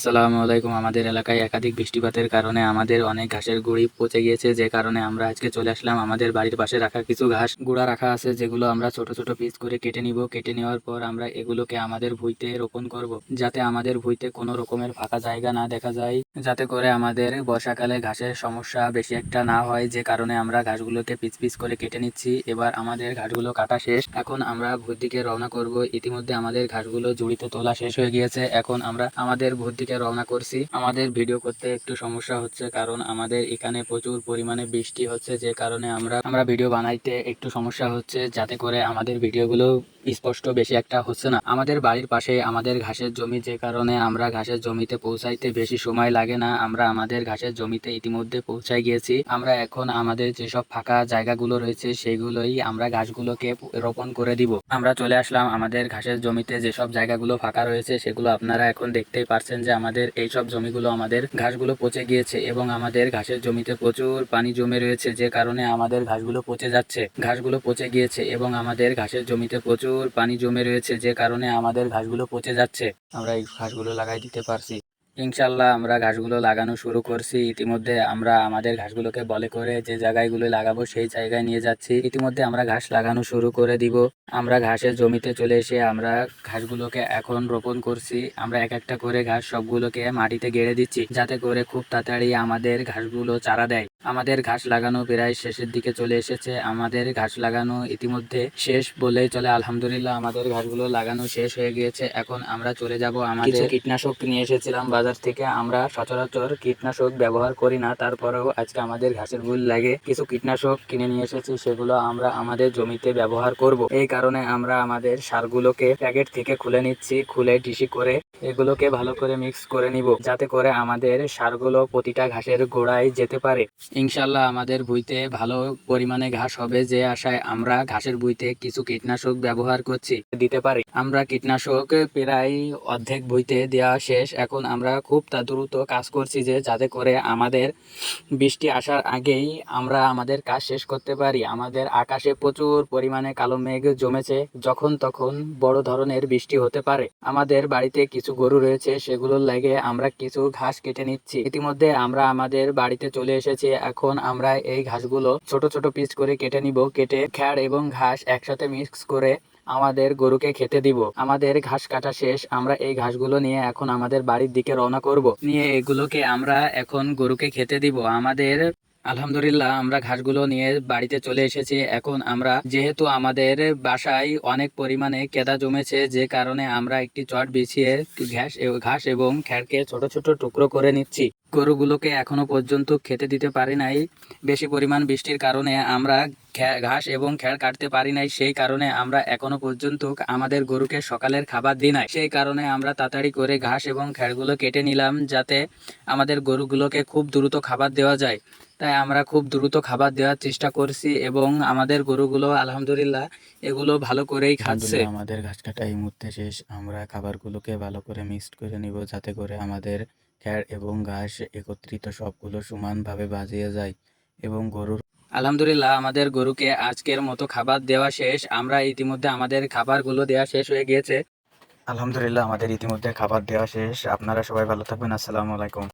আসসালামু আলাইকুম। আমাদের এলাকায় একাধিক বৃষ্টিপাতের কারণে আমাদের অনেক ঘাসের গুঁড়ি পচে গিয়েছে, যে কারণে আমরা আজকে চলে আসলাম। আমাদের বাড়ির পাশে রাখা কিছু ঘাস গুঁড়া রাখা আছে, যেগুলো আমরা ছোট ছোট পিস করে কেটে নিব। কেটে নেওয়ার পর আমরা এগুলোকে আমাদের ভুঁইতে রোপণ করব, যাতে আমাদের ভুঁইতে কোনো রকমের ফাঁকা জায়গা না দেখা যায়, যাতে করে আমাদের বর্ষাকালে ঘাসের সমস্যা বেশি একটা না হয়। যে কারণে আমরা ঘাসগুলোকে পিস পিস করে কেটে নিচ্ছি। এবার আমাদের ঘাসগুলো কাটা শেষ, এখন আমরা ভুঁইর দিকে রওনা করব। ইতিমধ্যে আমাদের ঘাসগুলো জুড়িতে তোলা শেষ হয়ে গিয়েছে, এখন আমরা আমাদের ভুঁইর দিকে রওনা করছি। আমাদের ভিডিও করতে একটু সমস্যা হচ্ছে, কারণ আমাদের এখানে প্রচুর পরিমাণে বৃষ্টি হচ্ছে, যে কারণে আমরা ভিডিও বানাইতে একটু সমস্যা হচ্ছে, যাতে করে আমাদের ভিডিওগুলো স্পষ্ট বেশি একটা হচ্ছে না। আমাদের বাড়ির পাশে আমাদের ঘাসের জমি, যে কারণে আমরা ঘাসের জমিতে পৌঁছাইতে বেশি সময় লাগে না। আমরা আমাদের ঘাসের জমিতে ইতিমধ্যে পৌঁছাই গিয়েছি। আমরা এখন আমাদের যেসব ফাঁকা জায়গাগুলো রয়েছে সেগুলোই আমরা ঘাসগুলোকে রোপণ করে দিব। আমরা চলে আসলাম আমাদের ঘাসের জমিতে। যেসব জায়গাগুলো ফাঁকা রয়েছে সেগুলো আপনারা এখন দেখতেই পারছেন যে আমাদের এই সব জমিগুলো, আমাদের ঘাসগুলো পচে গিয়েছে এবং আমাদের ঘাসের জমিতে প্রচুর পানি জমে রয়েছে, যে কারণে আমাদের ঘাসগুলো পচে যাচ্ছে। ঘাসগুলো পচে গিয়েছে এবং আমাদের ঘাসের জমিতে প্রচুর পানি জমে রয়েছে, যে কারণে আমাদের ঘাসগুলো পচে যাচ্ছে। আমরা এই ঘাসগুলো লাগাই দিতে পারছি। ইনশাল্লাহ আমরা ঘাসগুলো লাগানো শুরু করছি। ইতিমধ্যে আমরা আমাদের ঘাসগুলোকে বলে করে যে জায়গাগুলো লাগাবো সেই জায়গায় নিয়ে যাচ্ছি। ইতিমধ্যে আমরা ঘাস লাগানো শুরু করে দিব। আমরা ঘাসের জমিতে চলে এসে আমরা ঘাসগুলোকে এখন রোপণ করছি। আমরা এক একটা করে ঘাস সবগুলোকে মাটিতে গেড়ে দিচ্ছি, যাতে করে খুব তাড়াতাড়ি আমাদের ঘাসগুলো চারা দেয়। আমাদের ঘাস লাগানো প্রায় শেষের দিকে চলে এসেছে। আমাদের ঘাস লাগানো ইতিমধ্যে শেষ বলেই চলে। আলহামদুলিল্লাহ আমাদের ঘাসগুলো লাগানো শেষ হয়ে গিয়েছে। এখন আমরা চলে যাব। আমাদের কীটনাশক নিয়ে এসেছিলাম বাজার থেকে। আমরা সচরাচর কীটনাশক ব্যবহার করি না, তারপরেও আজকে আমাদের ঘাসের ভুল লাগে কিছু কীটনাশক কিনে নিয়ে এসেছি, সেগুলো আমরা আমাদের জমিতে ব্যবহার করব। এই কারণে আমরা আমাদের সারগুলোকে প্যাকেট থেকে খুলে নিচ্ছি, খুলে ডিসি করে এগুলোকে ভালো করে মিক্স করে নিব, যাতে করে আমাদের সারগুলো প্রতিটা ঘাসের গোড়ায় যেতে পারে। ইনশাল্লাহ আমাদের ভুঁইতে ভালো পরিমাণে ঘাস হবে, যে আশায় আমরা ঘাসের ভুঁইতে কিছু কীটনাশক ব্যবহার করছি দিতে পারি। আমরা কীটনাশক প্রায় অর্ধেক ভুঁইতে দেওয়া শেষ। এখন আমরা খুব দ্রুত কাজ করছি, যে যাতে করে আমাদের বৃষ্টি আসার আগেই আমরা আমাদের কাজ শেষ করতে পারি। আমাদের আকাশে প্রচুর পরিমাণে কালো মেঘ জমেছে, যখন তখন বড় ধরনের বৃষ্টি হতে পারে। আমাদের বাড়িতে কিছু গরু রয়েছে, সেগুলোর লাগে আমরা কিছু ঘাস কেটে নিচ্ছি। ইতিমধ্যে আমরা আমাদের বাড়িতে চলে এসেছি। এখন আমরা এই ঘাসগুলো ছোট ছোট পিস করে কেটে নিব। কেটে খ্যাড় এবং ঘাস একসাথে মিক্স করে আমাদের গরুকে খেতে দিব। আমাদের ঘাস কাটা শেষ। আমরা এই ঘাসগুলো নিয়ে এখন আমাদের বাড়ির দিকে রওনা করব। নিয়ে এগুলোকে আমরা এখন গরুকে খেতে দিব। আমাদের আলহামদুলিল্লাহ আমরা ঘাসগুলো নিয়ে বাড়িতে চলে এসেছি। এখন আমরা যেহেতু আমাদের বাসায় অনেক পরিমাণে কেদা জমেছে, যে কারণে আমরা একটি চট বিছিয়ে ঘাস এবং খ্যাড়কে ছোট ছোট টুকরো করে নিচ্ছি। গরুগুলোকে এখনো পর্যন্ত খেতে দিতে পারি নাই। বেশি পরিমাণ বৃষ্টির কারণে আমরা ঘাস এবং খ্যাড় কাটতে পারি নাই, সেই কারণে আমরা এখনো পর্যন্ত আমাদের গরুকে সকালের খাবার দিই নাই। সেই কারণে আমরা তাড়াতাড়ি করে ঘাস এবং খ্যাড়গুলো কেটে নিলাম, যাতে আমাদের গরুগুলোকে খুব দ্রুত খাবার দেওয়া যায়। তাই আমরা খুব দ্রুত খাবার দেওয়ার চেষ্টা করছি এবং আমাদের গরুগুলো আলহামদুলিল্লাহ এগুলো ভালো করেই খাচ্ছে। আমাদের ঘাস কাটা এই মুহূর্তে শেষ। আমরা খাবারগুলোকে ভালো করে মিক্সড করে নিব, যাতে করে আমাদের খ্যাড় এবং ঘাস একত্রিত সবগুলো সমানভাবে বাজিয়ে যায় এবং গরুর আলহামদুলিল্লাহ আমাদের গরুকে আজকের মতো খাবার দেওয়া শেষ। আমরা ইতিমধ্যে আমাদের খাবারগুলো দেওয়া শেষ হয়ে গিয়েছে। আলহামদুলিল্লাহ আমাদের ইতিমধ্যে খাবার দেওয়া শেষ। আপনারা সবাই ভালো থাকবেন। আসসালামু আলাইকুম।